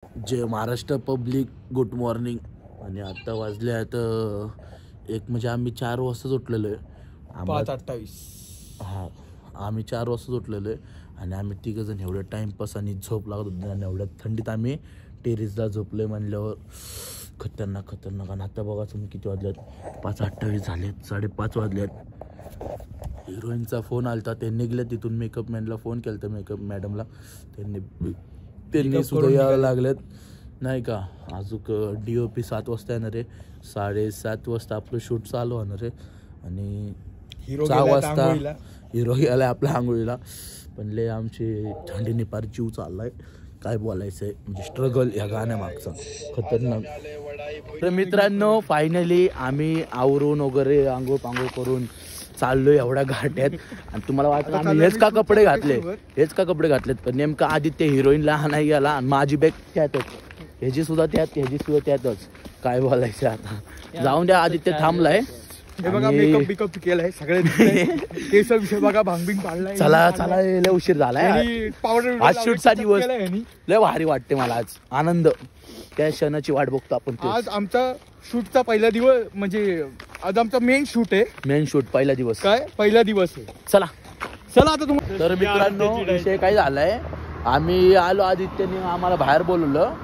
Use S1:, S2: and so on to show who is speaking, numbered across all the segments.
S1: जय Maharashtra public, good morning. आणि आता वाजले आहेत एक, म्हणजे आम्ही 4 वाजताच उठलेलो आहे.
S2: 5:28.
S1: हां, आम्ही 4 वाजताच उठलेलो आहे आणि आम्ही तिघंजण एवढं टाईमपास आणि झोप लागत होती आणि एवढ्या थंडीत आम्ही टेरेसला झोपलो आहे म्हणल्यावर खतरनाक. आणि आता बघा तुम्ही किती वाजल्यात, 5:28 झालेत, 5:30 वाजल्यात. हिरोईनचा फोन आलता, ते निघले तिथून. मेकअप मॅनला फोन केला तर मेकअप मॅडमला, त्यांनी सुद्धा यायला लागलेत नाही का. अजून DOP 7 वाजता येणार आहे, 7:30 वाजता आपलं शूट चालू होणार आहे आणि 6 वाजता हिरो गेला आपल्या आंघोळीला. पण लय आमची थंडीने पार जीव चाललाय, काय बोलायचं आहे. म्हणजे स्ट्रगल या गाण्यामागचा खतरनाक. तर मित्रांनो, फायनली आम्ही आवरून वगैरे आंघोळ करून चाललोय एवढ्या घाट्यात. आणि तुम्हाला वाटतं आम्ही हेच का कपडे घातलेत, पण नेमकं आदित्य हिरोईनला नाही गेला आणि माझी बॅग त्यातच, ह्याची सुद्धा त्यातच. काय बोलायचं आता, जाऊन द्या. आदित्य थांबलाय.
S2: हे बघा, मेकअप केलाय सगळे केस विषय बघा, भांगबिंग पाडलाय.
S1: चला लय उशीर झालाय.
S2: पावडर
S1: आज शूटचा दिवस लय भारी वाटते मला. आज आनंद, त्या क्षणाची वाट बघतो आपण.
S2: आज आमचा शूटचा पहिला दिवस, म्हणजे आज आमचा मेन शूट
S1: पहिला दिवस
S2: आहे. चला आता तुम्हाला.
S1: तर मित्रांनो, विषय काय झालाय, आम्ही आलो, आदित्यने आम्हाला बाहेर बोलवलं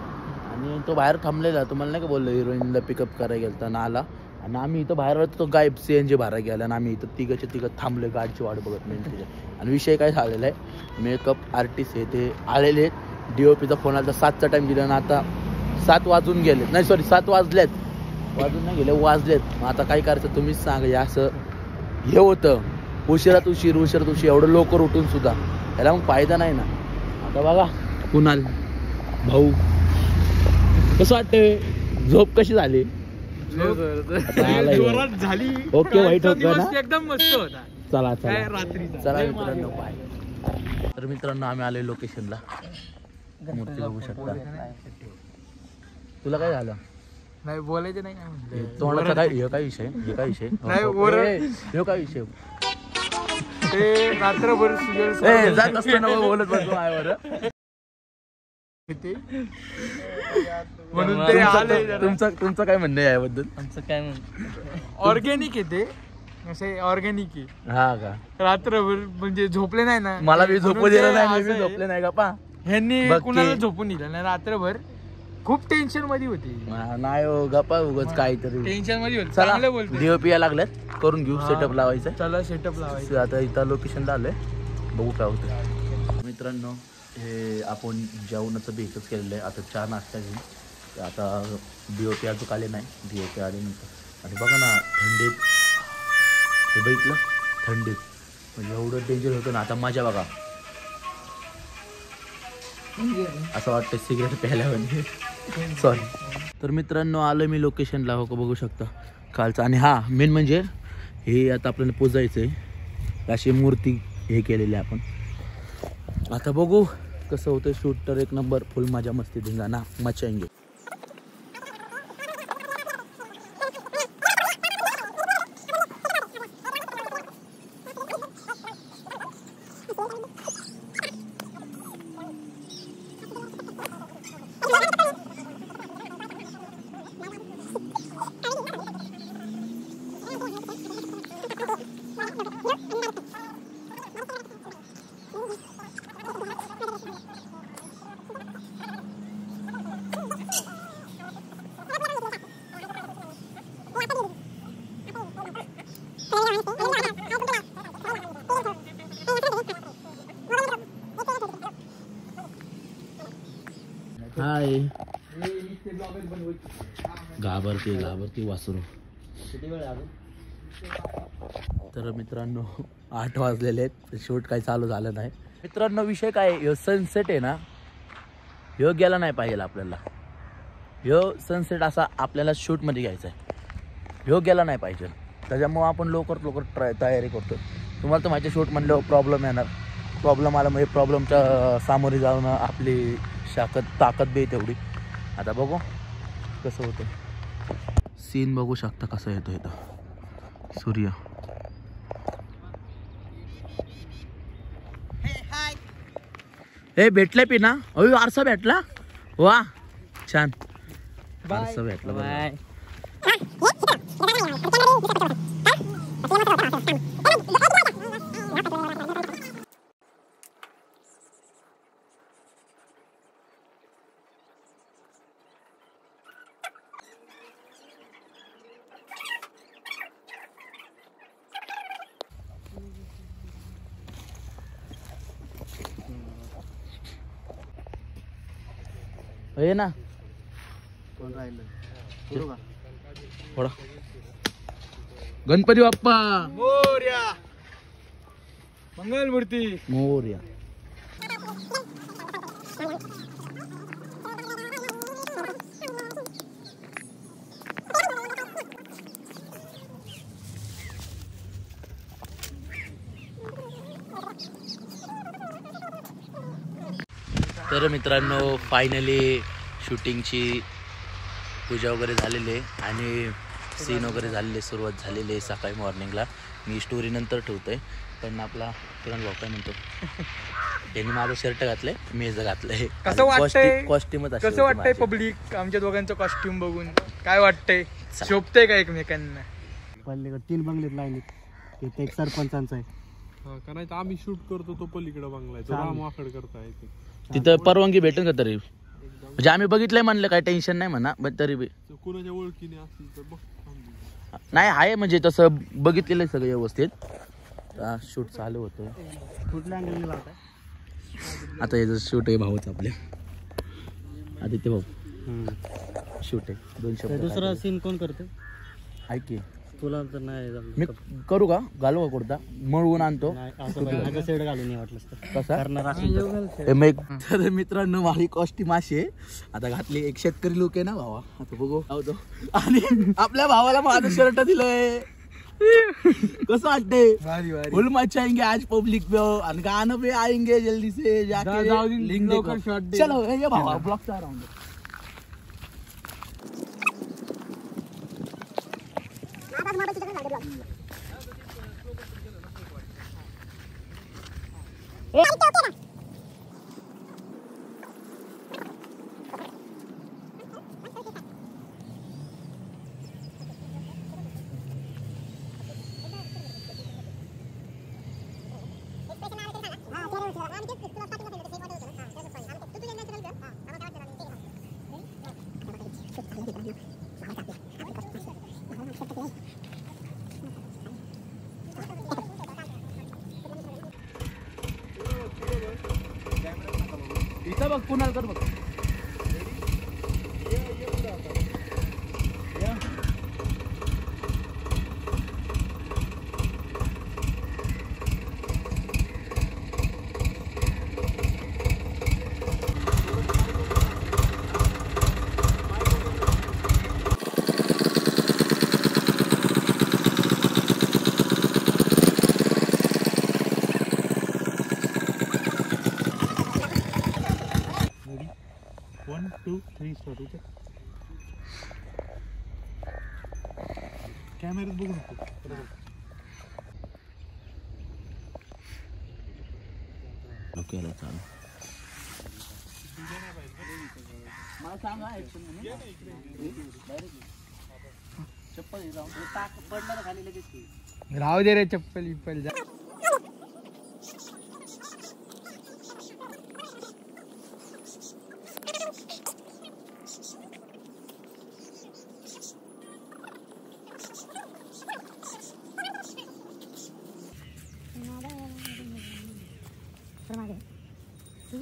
S1: आणि तो बाहेर थांबलेला. तुम्हाला नाही का बोललो, हिरोईनला पिकअप करायला गेलता ना, आला आणि आम्ही इथं बाहेर तो गायब CNG भरायला गेला आणि आम्ही इथं तिघं थांबले गाडीची वाट बघत नाही. आणि विषय काय झालेला आहे, मेकअप आर्टिस्ट हे ते आलेले, DOPचा फोन आला. 7चा टाइम दिला ना, आता 7 वाजून गेले, नाही सॉरी 7 वाजलेत, वाजलेत. मग आता काय करायचं तुम्हीच सांगा. असं हे होतं, उशिरात उशीर एवढं लवकर उठून सुद्धा याला मग फायदा नाही ना. आता बघा कुणाल भाऊ, कसं वाटतंय, झोप कशी झाली?
S2: झाली.
S1: ओके, वाईट होत ना,
S2: एकदम मस्त होता.
S1: चला
S2: चला
S1: मित्रांनो, बाय. तर मित्रांनो, आम्ही आलोय लोकेशनला. मूर्ती बघू शकता. तुला काय झालं?
S2: नाही बोलायचं नाही,
S1: तोंडाचा काय विषय
S2: ते रात्रभर
S1: बोलत बसलो
S2: म्हणून ते आले.
S1: तुमचं काय म्हणणं आहे याबद्दल?
S2: आमचं काय म्हणणं, ऑर्गॅनिक आहे ते, असे ऑर्गॅनिक आहे.
S1: हा का,
S2: रात्रभर म्हणजे झोपले नाही ना,
S1: मला बी झोपू दिलं नाही, मी झोपले नाही का पा.
S2: ह्यांनी कुणाला झोपून दिलं नाही. रात्रभर खूप टेन्शन मध्ये होती.
S1: नाही हो, गप्पा उगाच काहीतरी
S2: टेन्शन मध्ये होती.
S1: चला,
S2: चांगलं बोलतो.
S1: DOP या लागल्यात, करून घेऊ. सेटअप लावायचं.
S2: चला सेटअप लावायचं.
S1: आता इथं लोकेशनला आलोय, बघू काय होतं. मित्रांनो, हे आपण जेवणाचं बेकच केलेलं आहे. आता 4 नाश्ता घेऊन. आता DOP अजून आले नाही, DOP आल्यानंतर. आणि बघा ना, थंडीत हे बघितलं, थंडीत म्हणजे एवढं डेंजर होतं ना. आता माझ्या बघा, असं वाटतं सिगरेट प्यायला म्हणजे, सॉरी. तर मित्रांनो, आलं मी लोकेशनला, हो का, बघू शकता कालचं. आणि हा मेन म्हणजे हे आता आपल्याला पुजायचं आहे, अशी मूर्ती हे केलेली आहे आपण. आता बघू कसं होतं शूट. तर एक नंबर, फुल मजा मस्ती धिंगाणा मचाएंगे. हाय, घाबरते वासरू. तर मित्रांनो, 8 वाजलेले आहेत, शूट काही चालू झालं नाही. मित्रांनो, विषय काय, सनसेट आहे ना, ह्यो गेला नाही पाहिजे आपल्याला. ह्यो सनसेट असा आपल्याला शूटमध्ये घ्यायचा आहे, ह्यो गेला नाही पाहिजे. त्याच्यामुळं आपण लवकर तयारी करतो. तुम्हाला तर माहिती, शूट म्हणल्यावर प्रॉब्लेम येणार. प्रॉब्लेम आला म्हणजे प्रॉब्लेमच्या सामोरे जाऊन आपली ताकद बी तेवढी. आता बघू कसं होतं. सीन बघू शकता कसं येतो इथं सूर्य. हे भेटले पिना, अयो आरसा भेटला, वा छान
S2: बाय
S1: फारसं भेटलं बरं.
S3: बाय.
S1: ये ना
S2: कोण राहिलं
S1: थोडा गणपती बाप्पा
S2: मोरया मंगलमूर्ती.
S1: मोरया. तर मित्रांनो फायनली शूटिंगची पूजा वगैरे झालेली आहे आणि सीन वगैरे झालेले, सुरुवात झालेली आहे सकाळी मॉर्निंगला. मी स्टोरी नंतर ठेवतोय पण आपला किरण भाऊ काय म्हणतो त्यांनी माझं शर्ट घातलंय, मी याचं घातलंय.
S2: कसं वाटतंय
S1: कॉस्ट्युमच
S2: कसं वाटतंय पब्लिक आमच्या दोघांचं कॉस्ट्युम बघून काय वाटतंय? शोभतंय का एकमेकांना?
S3: पलीकडे 3 बंगलेत लाईनीत. तिथे एक सरपंचांचा आहे.
S4: कारण आम्ही शूट करतो तो पलीकडे बंगला आहे, तो राम वाकड करता येते.
S1: तिथं परवानगी भेटेल का तरी? म्हणजे आम्ही बघितलंय म्हणलं काही टेन्शन नाही म्हणा, पण तरी बी
S4: कुणाच्या ओळखीने असली तर बघ.
S1: नाही आहे म्हणजे तसं बघितलेलं आहे सगळं व्यवस्थित. शूट चालू होतं.
S3: कुठल्या अँगलने लावताय?
S1: आता याचं शूट आहे भाऊच आपल्या आदित्य भाऊ शूट आहे 200.
S3: दुसरा सीन कोण करते?
S1: ऐक की
S3: तुला तर नाही जमलं.
S1: मी करू का? घालू का कुर्ता? मळवून आणतो
S3: नाही, असं माझं सेट घालून नाही वाटलं तर.
S1: कसा?
S3: करणार असेल तर.
S1: तर मित्रांनो माझी कॉस्ट्युम अशी आहे. आता घातली. एक शेतकरी लोक आहे ना भावा, आता बघू लावतो. आणि आपल्या भावाला माझं शर्ट दिलंय. कसं वाटतंय?
S2: भारी भारी.
S1: फुल मचा आएंगे आज पब्लिक पे आणि गाणं पे आएंगे जल्दी से जाके
S2: जाऊ दे,
S1: लिंक
S2: लवकर
S1: देखो.
S2: shot दे.
S1: चलो ये भावा ब्लॉकचा राऊंड. इथं बघ कुणाल कर बघ.
S4: कॅमेऱ्यात बघू नको.
S1: केलं चालू. मला सांगा ऍक्शन चप्पल पडणार खाली लगेच.
S2: राहू दे रे चप्पल विप्पल जा.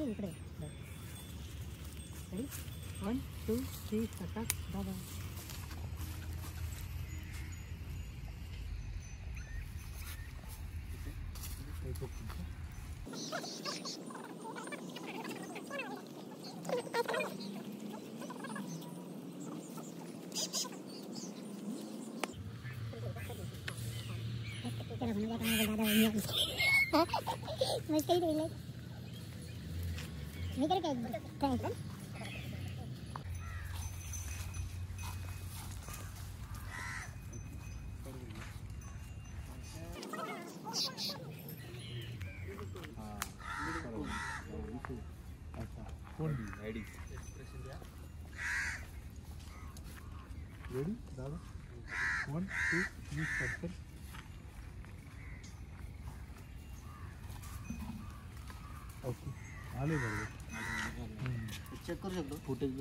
S5: इकडे 1 2 3 4 5
S4: रेडी दादा 1 2 3 स्टार्ट कर ओके आले बरोबर
S3: चेक करू शकतो फुटेज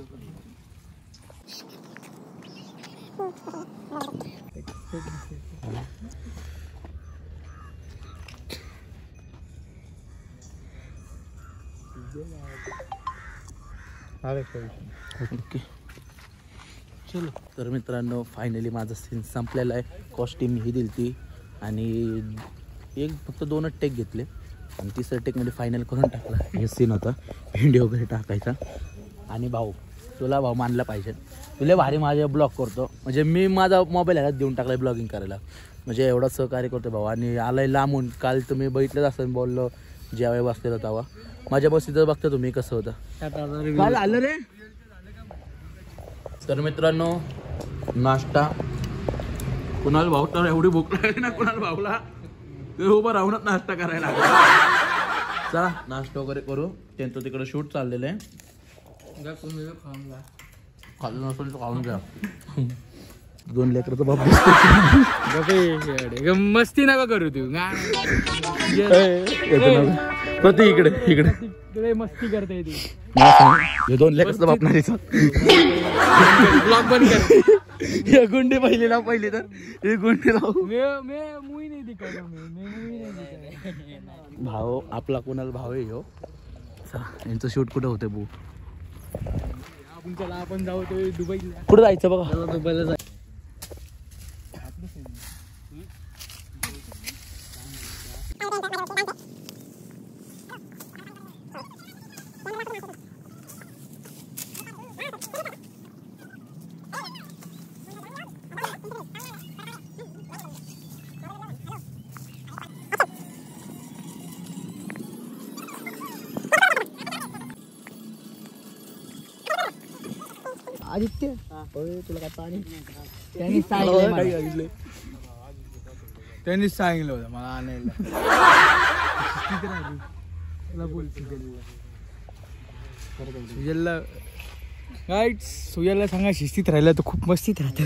S1: ओके चलो. तर मित्रांनो फायनली माझा सीन संपलेला आहे. कॉस्ट्यूम ही दिली ती आणि फक्त 2च टेक घेतले आणि तिसऱ्या टेकमध्ये फायनल करून टाकला. हे सीन होता व्हिडिओ वगैरे टाकायचा. आणि भाऊ तुला भाऊ मानला पाहिजे, तुला भारी माझे ब्लॉग करतो. म्हणजे मी माझा मोबाईल ह्याला देऊन टाकला ब्लॉगिंग करायला. म्हणजे एवढं सहकार्य करतो भाऊ. आणि आलाय लांबून. काल तुम्ही बघितलंच असं बोललो ज्यावेळी बसलेलं तेव्हा माझ्या बसतीचं बघता तुम्ही कसं होतं. काल आलं रे. तर मित्रांनो नाश्ता कुणाल भाऊ तर एवढी भूक लागली ना कुणाल भाऊला ते उभं राहूनच नाश्ता करायला लागला. चला नाश्ता वगैरे करू. त्यांचं तिकडे शूट चाललेलं आहे. खाल्लं नसेल तर खाऊन घ्या. 2 लेकरचं बाप
S2: मस्ती नका करू तू.
S1: प्रति इकडे
S2: मस्ती करते ती.
S1: हे 2 लेकरचं बाप नाही.
S2: ब्लॉग बंद कर.
S1: हे गुंडी पहिली लाव पहिली तर हे गुंडी लाव.
S2: मुई नाही दिखायला
S1: भाऊ आपला कोणाला भाऊ आहे ह्यो. यांचं शूट कुठं होतं भाऊ.
S2: आपण जाऊ ते दुबईला.
S1: कुठं जायचं बघा.
S2: दुबईला जाय.
S3: आदित्य तुला काय पाणी
S2: त्यांनीच सांगितलं होतं मला आणायला. सुजलला काय सुजलला सांगा शिस्तीत राहिलं तर खूप मस्तीत राहतं.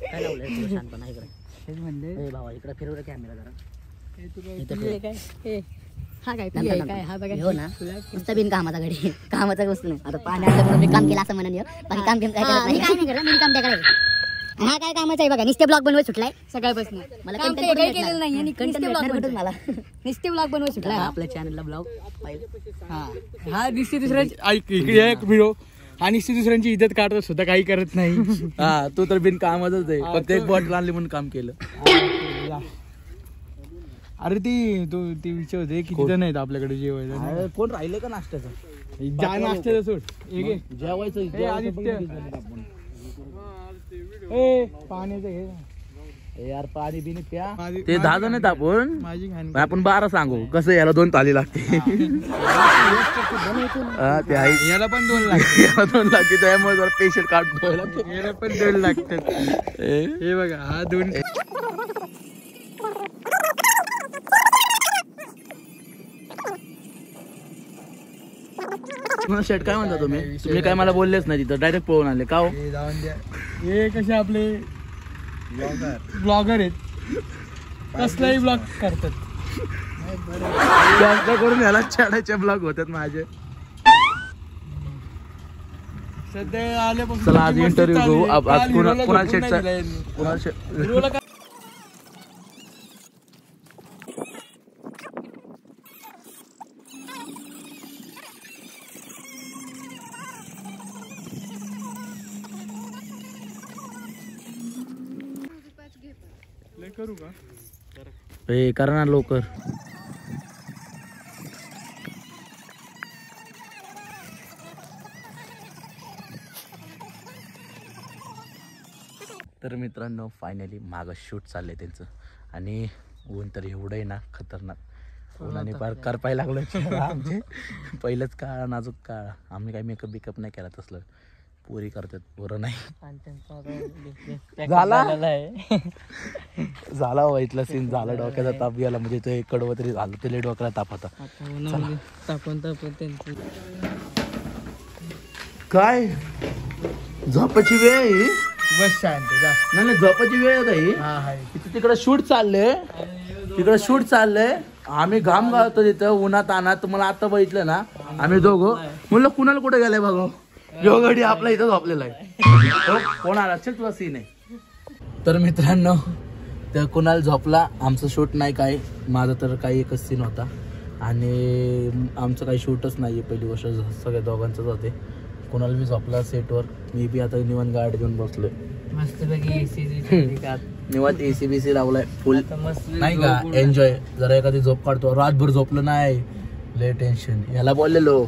S3: काय लावलंय शांतपणा इकडे. तेच म्हणले भावा इकडे फिरवलं कॅमेरा जरा.
S5: हा काय काय हा बघा
S3: हो ना नुसतं बिन कामाचा घडी कामाचा वस्तू नाही. आता पाण्याचं मी काम केलं असं म्हणून बाकी काम काय करत नाही. काय नाही करत मी काम त्या करायचं. हा काय कामाचं आहे बघा. नुसते ब्लॉग बनवत सुटलाय सकाळपासून. मला कंटेंट केलेलं नाही. कंटेंट मला नुसते ब्लॉग बनवत सुटलाय. आपल्या चॅनलला ब्लॉग पाहिजे.
S2: हा निश्चित दुसऱ्यांची ऐक इकडे एक व्हिडिओ हा निश्चित दुसऱ्यांची इज्जत काढतो सुद्धा काही करत नाही.
S1: हा तू तर बिन कामातच आहे. फक्त एक बॉटल आणली म्हणून काम केलं.
S2: अरे ती विचार होते किती जण आहेत आपल्याकडे जेवायला.
S1: कोण राहिले का नाश्त्याचं.
S2: जा नाश्त्याचं सोड.
S1: जेवायचं
S2: पाण्याचं हे
S1: यार पाणी बिनी प्या.
S2: माझी-
S1: ते 10 जण आहेत आपण.
S2: माझी घाण.
S1: आपण 12 सांगू कसं याला 2 ताली लागते. हा ते आहे.
S2: याला पण 2 लागतात.
S1: याला 2 लागते त्यामुळे जरा पेशंट काढतो.
S2: याला पण 2 लागतात. हे बघा हा 2.
S1: शेट काय म्हणता तुम्ही काय मला बोललेच नाही तिथं डायरेक्ट पळून आले का हो.
S2: हे जाऊन द्या. हे कसे आपले ब्लॉगर आहेत. कसलाही ब्लॉग करतात.
S1: जास्त करून याला छाड्याचे ब्लॉग होतात माझे.
S2: सध्या आल्यापासून
S1: चला आज
S2: मस्ती
S1: इंटरव्ह्यू
S2: चालू
S1: घेऊ.
S2: आहे.
S1: आज
S2: काल हिरोला
S1: कुणाल
S2: झोपून नाही
S1: शेटचा
S2: दिला यांनी.
S1: कुणाल शेट
S2: हिरोला काय- लय करू का
S1: हे करा ना लवकर. तर मित्रांनो फायनली मागं शूट चाललंय त्यांचं. आणि ऊन तर एवढं आहे ना खतरनाक. उन्हाने पार करपायला लागलं आमचे. पहिलंच काळा नाजूक काळा. आम्ही काही मेकअप बिकअप नाही केला तसलं. पोरी करतात पोरं नाही. झाला हो इथला सीन झाला. डोक्याचा ताप गेला. म्हणजे ते कडवं तरी झालं. ते डोक्याला ताप होता. काय झोपाची वेळ
S2: बस शांत जा.
S1: नाही झोपाची वेळ आहे
S2: हा हाय.
S1: तिकडे शूट चाललंय आम्ही घाम गाळतो तिथं उन्हात आणा. तुम्हाला आता बघितलं ना आम्ही दोघं म्हणलं कुणाला कुठे गेलाय बघा यो गडी आपला इथं झोपलेला आहे. कोण आला असेल तुला सीन आहे. तर मित्रांनो तर कुणाल झोपला. आमचं शूट नाही काय. माझं तर काही एकच सीन होता आणि आमचं काही शूटच नाही आहे. पहिली गोष्ट सगळ्या दोघांचंच होते. कुणाल मी झोपला सेटवर. मी बी आता निवांत गाडी घेऊन बसलोय निवांत AC BC लावलाय फुल नाही का एन्जॉय. जरा एखादी झोप काढतो. रातभर झोपलं नाही लय टेन्शन. याला बोललेलो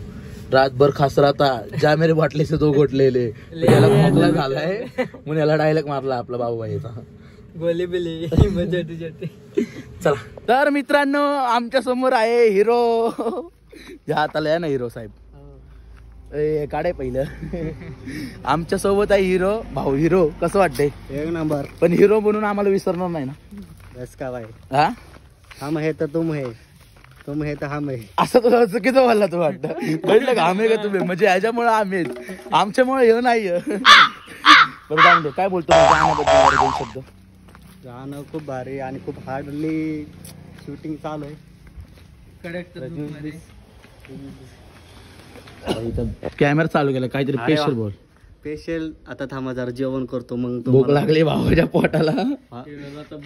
S1: रातभर खास राहता ज्या मेरे बाटले से दो घोटलेले. याला खोकला झालाय म्हणून याला डायलॉग मारला आपला बाबूबाईचा.
S2: गोली बिली मजा तुझ्या.
S1: चला तर मित्रांनो आमच्या समोर आहे हिरो. ज्या हाताला आहे ना हिरो साहेब काढाय पहिलं. आमच्या सोबत आहे हिरो भाऊ. हिरो कसं वाटतंय.
S6: एक नंबर.
S1: पण हिरो बनून आम्हाला विसरणार नाही ना.
S6: बस का भाई.
S1: हा
S6: हम है तर तुम है तर हम है.
S1: असं तुला चुकीचं बोलला तू वाटतं. कळलं का आम्ही का तुम्ही म्हणजे ह्याच्यामुळे आम्ही आमच्यामुळे हे नाही. बरं काय म्हणतो काय बोलतो गाण्याबद्दल दोन शब्द.
S6: गाणं खूप भारी आणि खूप हार्डली शूटिंग चालू आहे.
S1: कॅमेरा चालू केला काहीतरी
S6: अरे वा.
S1: स्पेशल बोल.
S6: स्पेशल आता थांबा जरा जेवण करतो मग
S1: भूक लागली भावाच्या पोटाला.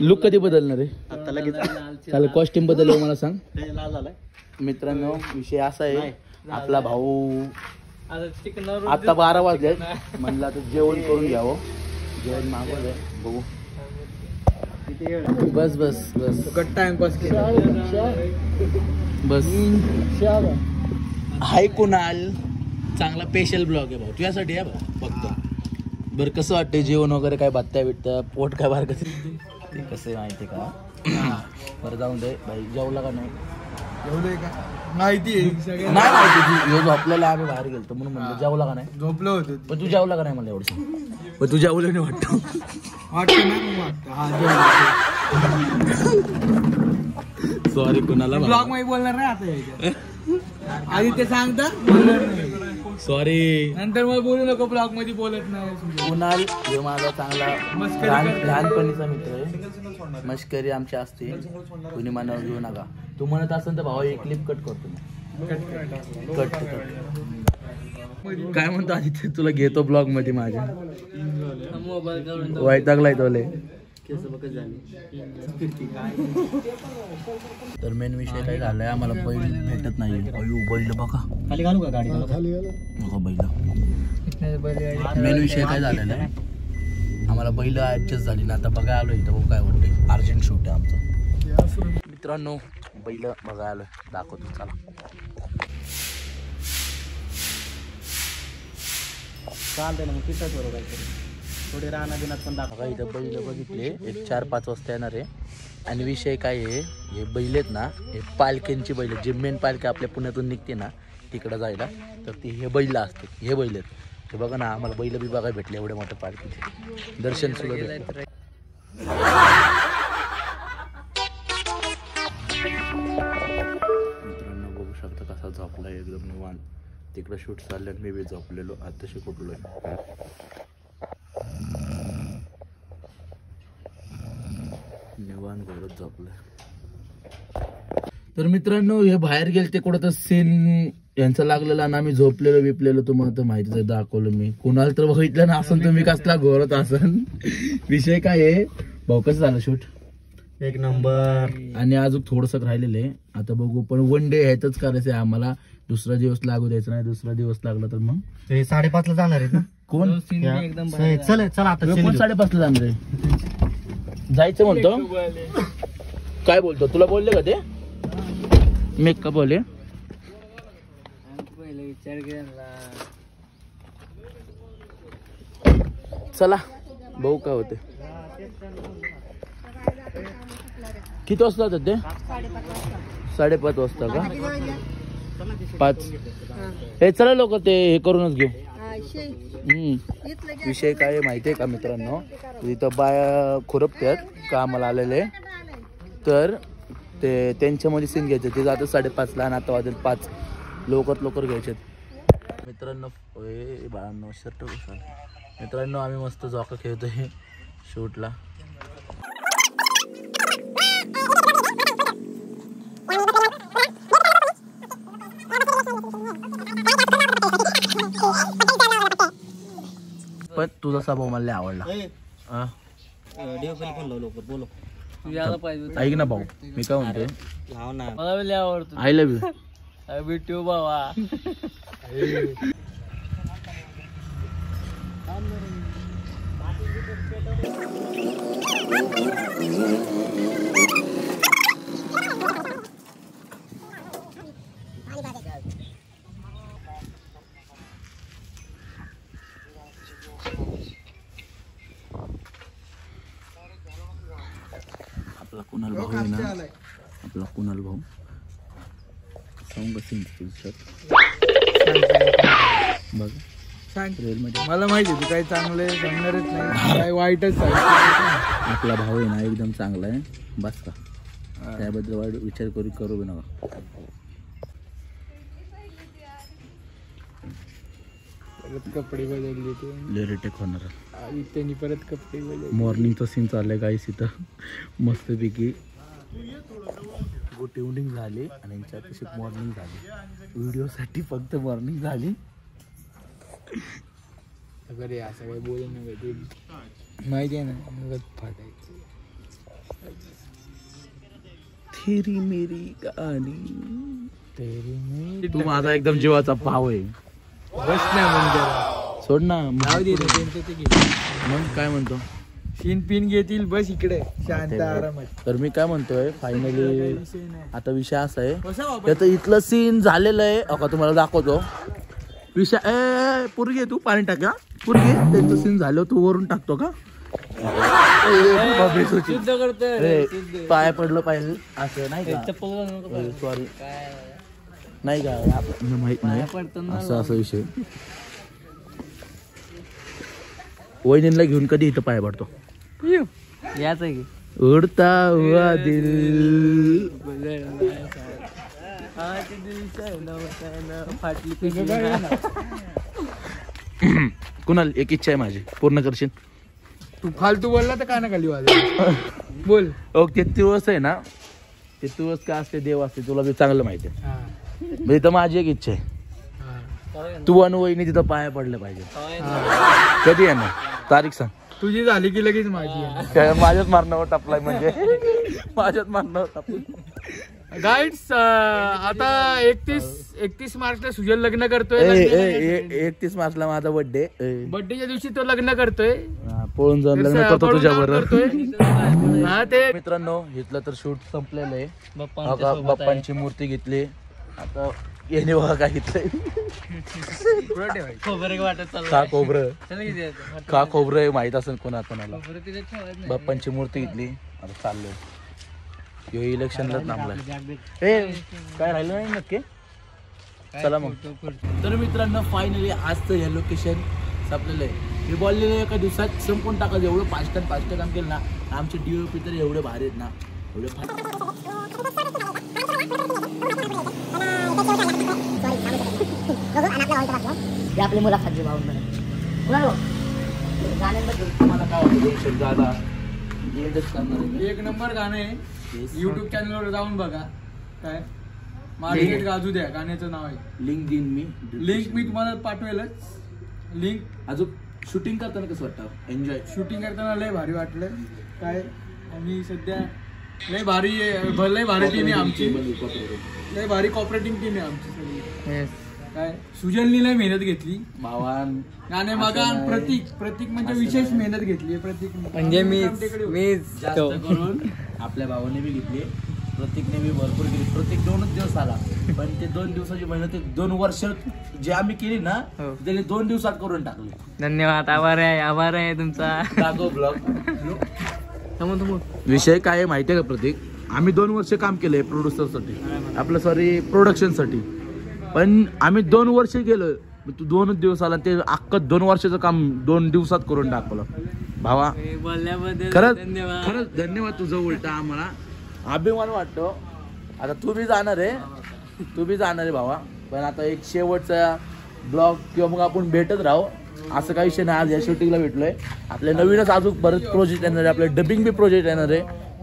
S1: लुक कधी बदलणार आहे.
S6: आता लगेच
S1: चालेल कॉस्ट्युम बदल मला सांग.
S6: लाल झालाय.
S1: मित्रांनो विषय असा आहे आपला भाऊ आता 12 वाजले म्हणलं आता जेवण करून घ्यावं. जेवण मागवलंय बघू. बस बस बस
S2: टाइमपास केला
S1: बस. हाय कुणाल चांगला स्पेशल ब्लॉग आहे भाऊ तुझ्यासाठी आहे भाऊ बघतो. बरं कसं वाटतंय जेवण वगैरे काय बत्त्या बित्त्या पोट काय बार कसं ते कसं माहिती का. बरं जाऊन दे भाई. जेवला का नाही.
S2: एवढं का माहिती आहे
S1: नाही माहिती झोपलेला आम्ही बाहेर गेलो म्हणून म्हणलं जेवला का नाही.
S2: झोपलं होतं
S1: पण तू जेवला का नाही मला एवढं. पण तू जेवलं नाही वाटतं.
S2: वाटतं ना वाटतं.
S1: सॉरी कुणाला
S2: ब्लॉग मध्ये बोलणार नाही आता. आधी ते सांगता
S1: सॉरी
S2: नंतर मग बोलू नको ब्लॉग मध्ये बोलत नाही.
S1: कुणाल हे माझा चांगला लहानपणीचा मित्र आहे. मस्करी आमची असते कुणी मनावर घेऊ नका. तू म्हणत असेल तर भाऊ एक क्लिप कट करतो मी. कट काय म्हणतो आदित्य तुला घेतो ब्लॉग मध्ये माझ्या. वैतागलाय तोले. तर मेन विषय काय झालाय आम्हाला बैल भेटत नाही. बैल बघा
S6: खाली घालू का गाडी.
S1: बघा बैल. मेन विषय काय झालेला आहे आम्हाला बैल ऍडजस्ट झाली ना. आता बघायला आलो इथं बघू काय वाटतंय. अर्जंट शूट आहे आमचं. मित्रांनो बैल बघायला आलोय दाखवतो चला.
S6: चालतंय ना मग तिथंच बरोबर थोडे राहणार दिनात पण
S1: बघा इथं बैल बघितले एक 4-5 वाजता येणार आहे. आणि विषय काय आहे हे बैल आहेत ना हे पालख्यांची बैल जे मेन पालखी आपल्या पुण्यातून निघते ना तिकडं जायला तर ती हे बैल असते. हे बैल आहेत ते बघा ना आम्हाला बैल बी बघायला भेटले एवढ्या मोठ्या पालखीचे दर्शन सुद्धा भेटले. मित्रांनो बघू शकता कसा झोपलाय एकदम निवांत. तिकडं शूट चाललं मी बी झोपलेलो आताशी कुठलोय. निवांत घरात झोपलाय. तर मित्रांनो हे बाहेर गेले ते कुठं तर सीन यांचं लागलेलं आणि आम्ही झोपलेलो बिपलेलो तुम्हाला तर माहितीच आहे दाखवलं मी. कुणाला तर बघितलं ना असं तुम्ही कसला घोरत असन. विषय काय आहे भाऊ कसं झालं शूट.
S6: एक नंबर.
S1: आणि अजून थोडंसं राहिलेलं आहे आता बघू. पण वन डे ह्याच करायचं आहे आम्हाला. दुसरा दिवस लागू द्यायचा नाही. दुसरा दिवस लागला तर मग
S6: ते 5:30 ला जाणार आहे ना.
S1: कोण
S6: चल चल आता
S1: कोण 5:30 ला जाणार आहे. जायचं म्हणतो काय बोलतो तुला बोलले का ते. मी का बोले चला भाऊ काय होते. किती वाजता होतात ते. 5:30 वाजता का. 5 हे चला लोक ते हे करूनच घेऊ. विषय काय माहितीये का मित्रांनो इथं बाया खुरपत्यात कामाला आलेले तर ते त्यांच्यामध्ये सीन घ्यायचे ते जातं 5:30 ला आणि आता वाजेल 5 लवकर घ्यायचे. मित्रांनो बाळांनो शर्ट मित्रांनो आम्ही मस्त झोका खेळतोय शूटला. पण तुझा स्वभाव मला आवडला.
S6: बोलो
S1: ऐक ना भाऊ मी काय म्हणतोय
S6: लाव ना
S2: मला आवडतो.
S1: I love you.
S2: भेटू बाबा.
S1: आपला कुणाल भाऊ आहे ना आपला कुणाल भाऊ सांग बघ
S2: सांग.
S1: रेलमध्ये
S2: मला माहिती तू काही चांगलं सांगणारच नाही काही वाईटच सांग.
S1: आपला भाऊ आहे ना एकदम चांगला आहे बस का त्याबद्दल वाईट विचार करू नका.
S2: परत कपडे बदलले ते
S1: लेरेटेक होणार
S2: त्यांनी परत कपडे बदलले.
S1: मॉर्निंगचा सीन चाललाय गाईस इथं मस्तपैकी गुड इव्हनिंग झाली आणि यांच्या तशी मॉर्निंग झाली व्हिडिओसाठी फक्त मॉर्निंग झाली.
S2: अरे असं काही बोलू नका ते माहिती आहे ना मग फाटायचं.
S1: तेरी मेरी गाणी
S2: तेरी मी
S1: तू माझा एकदम जीवाचा भाव आहे.
S2: बस ना मग जरा
S1: सोड ना
S2: जाऊ दे ना, त्यांचं ते घे.
S1: मग काय म्हणतो
S2: सीन पिन घेतील बस इकडे शांत आरामात.
S1: तर मी काय म्हणतोय फायनली
S2: विषय नाही.
S1: आता विषय असा आहे
S2: कसं बाबा?
S1: त्याचं इथलं सीन झालेलं आहे. अका तुम्हाला दाखवतो विषय पुरगी तू पाणी टाका पुरगी त्यांचं सीन झालं तू वरून टाकतो का
S2: शुद्ध करतोय.
S1: पाय पडलं पाहिजे असं नाही का सॉरी नाही का आपल्याला माहित नाही असं विषय. वहिनीला घेऊन कधी इथं पाय पडतो
S2: याच आहे की
S1: उडता हुआ दिल कुणाल एक इच्छा आहे माझी पूर्ण करशील.
S2: तू फालतू बोलला तर काय ना खाली वाजव. बोल.
S1: ओके ते दिवस आहे ना ते दिवस काय असते देव असते तुला बी चांगलं माहिती आहे. म्हणजे तर माझी एक इच्छा आहे तू आणि वहिनी तिथं पाया पडलं पाहिजे. कधी आहे ना तारीख सांग.
S2: तुझी झाली की लगेच माझी आहे.
S1: काय माझ्याच मारण्यावर टापलाय म्हणजे माझ्याच मारण्यावर टापलाय.
S2: गाईड्स आता 31 मार्चला सुजल लग्न करतोय.
S1: 31 मार्चला माझा बर्थडे
S2: बर्थडेच्या दिवशी तो लग्न करतोय.
S1: पळून जाऊन लग्न करतो
S2: पळून
S1: तुझ्या
S2: जाऊन
S1: बरोबर.
S2: करतोय. हा ते
S1: मित्रांनो इथलं तर शूट संपलेलं आहे. बाप्पांची मूर्ती घेतली आता येणे बघा काय घेतलंय का खोबरं आहे माहित असेल कोणाला. बाप्पांची मूर्ती घेतली आता चाललोय. यो इलेक्शनलाच थांबलाय. काय राहिलं नाही नक्की. चला मग. तर मित्रांनो फायनली आजचं हे लोकेशन संपलेलं आहे. मी बोललेलं एका दिवसात संपून टाकायचं. एवढं फास्ट काम केलं ना आमचे DOP तर एवढे भारी आहेत ना एवढे
S3: आपली मुलाखत घेऊ भाऊ
S1: तुम्हाला काय वाटतं दादा
S2: एक नंबर गाणं आहे. युट्यूब चॅनलवर जाऊन बघा. काय मार्केट गाजू द्या गाण्याचं नाव आहे.
S1: लिंक देईन मी.
S2: लिंक मी तुम्हाला पाठवेलच. लिंक
S1: अजून शूटिंग करताना कसं वाटतं एन्जॉय.
S2: शूटिंग करताना लय भारी वाटलं. काय आणि सध्या लय भारी टीम आहे आमची. लय भारी कॉपरेटिंग टीम आहे आमची सगळी. काय सुजलनी लय मेहनत घेतली
S1: भावान
S2: गाणे मागा. प्रतीक म्हणजे विशेष मेहनत घेतली. प्रतीक
S5: म्हणजे मी
S1: जास्त करून आपल्या भावाने बी घेतली. प्रतीकने बी भरपूर केली. प्रत्येक 2च दिवस आला पण ते 2 दिवसाची मेहनत 2 वर्ष जे आम्ही केली ना त्याने 2 दिवसात करून टाकले.
S5: धन्यवाद. आभार आहे तुमचा.
S1: टाको ब्लॉग. विषय काय आहे माहिती आहे का प्रतीक. आम्ही 2 वर्ष काम केलंय प्रोड्युसरसाठी आपलं प्रोडक्शनसाठी. पण आम्ही 2 वर्ष गेलो तू 2च दिवस आला. ते अख्खं 2 वर्षाचं काम 2 दिवसात करून टाकलं. भावा
S5: बोलल्याबद्दल
S1: खरंच धन्यवाद तुझं. उलटा आम्हाला अभिमान वाटतो. आता तू बी जाणार आहे भावा. पण आता एक शेवटचा ब्लॉग किंवा मग आपण भेटत राहू, असं काही विषय नाही. आज या शूटिंगला भेटलोय. आपले नवीनच अजून परत प्रोजेक्ट येणार आहे, आपले डबिंग बी प्रोजेक्ट येणार आहे,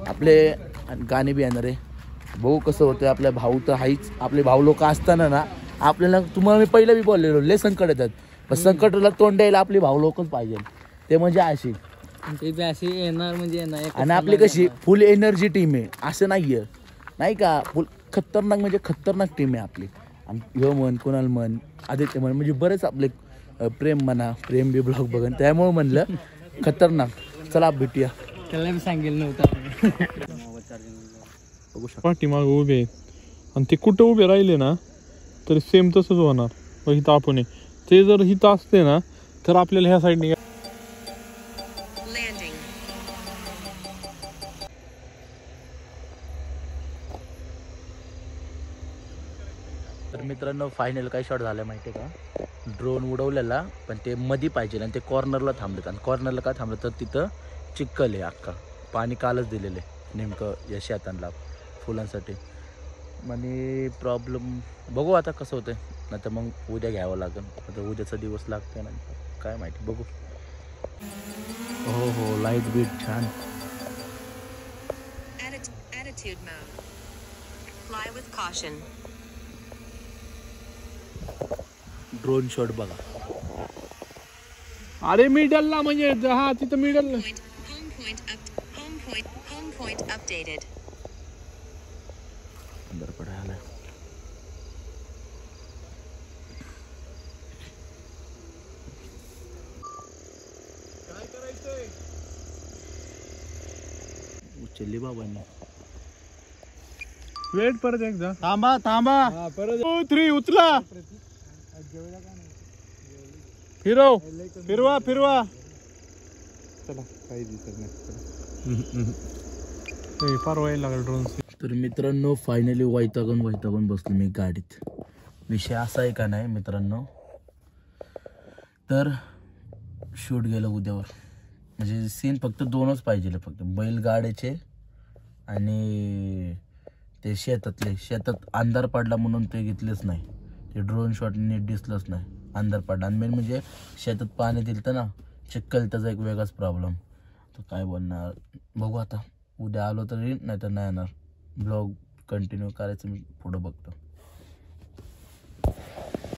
S1: आपले गाणे बी येणार आहे. बघू कसं होतं. आपल्या भाऊ तर हाईच, आपले भाऊ लोक असताना ना आपल्याला, तुम्हाला मी पहिलं बी बोललेलो, लय संकट येतात, पण संकटाला तोंड द्यायला आपले भाऊ लोकच पाहिजे. ते म्हणजे अशी
S5: अशी येणार म्हणजे येणार.
S1: आणि आपली कशी फुल एनर्जी टीम आहे, असं नाही आहे नाही का. फुल खतरनाक म्हणजे खतरनाक टीम आहे आपली. आणि ह्यो म्हण, कुणाल म्हण, आदित्य म्हण, म्हणजे बरेच आपले प्रेम म्हणा, प्रेम बी ब्लॉग बघन, त्यामुळे म्हणलं खतरनाक. चला भेटूया.
S5: त्याला मी सांगेल नव्हतं.
S1: बघू शकता
S4: पाठीमागे उभे आहेत आणि ते कुठं उभे राहिले ना तर सेम तसंच होणार. हिथं आपण ते जर हिथं असते ना तर आपल्याला ह्या साईडने
S1: तर मित्रांनो फायनल काय शॉट झाला माहिती आहे का. ड्रोन उडवलेला, पण ते मधी पाहिजे आणि ते कॉर्नरला थांबलेत. आणि कॉर्नरला का थांबलं तर तिथं चिखल आहे, अख्खा पाणी कालच दिलेलं आहे नेमकं या शेतांना फुलांसाठी. आणि प्रॉब्लेम बघू आता कसं होतं. नाही तर मग उद्या घ्यावं लागेल. आता उद्याचा दिवस लागते ना, काय माहिती, बघू. हो हो, लाईट बीट छान.
S7: Attitude mode. Fly with caution.
S1: Drone shot बघा.
S4: अरे मिडलला म्हणजे हा तिथं मिडल.
S7: Home point updated.
S1: अंदर पडायला उचलली बाबांनी.
S4: वेट परत एकदा.
S6: थांबा थांबा.
S4: 2 3 उचला. फिरव, फिरवा फिरवा. चला काही दिसत नाही. फार व्हायला लागला ड्रोन.
S1: तर मित्रांनो फायनली वैतागून बसलो मी गाडीत. विषय असा आहे का नाही मित्रांनो, तर शूट गेलं उद्यावर. म्हणजे सीन फक्त 2च पाहिजे, फक्त बैलगाड्याचे आणि ते शेतात अंधार पडला म्हणून ते घेतलेच नाही. ते ड्रोन शॉट नीट दिसलंच नाही, अंधार पडला. आणि मेन म्हणजे शेतात पाणी दिलं ना, चिखल, त्याचा एक वेगळाच प्रॉब्लेम. तर काय बोलणार, बघू आता. उद्या आलो तर येईल, नाही तर नाही येणार. ब्लॉग कंटिन्यू करायचं मी पुढं बघतो.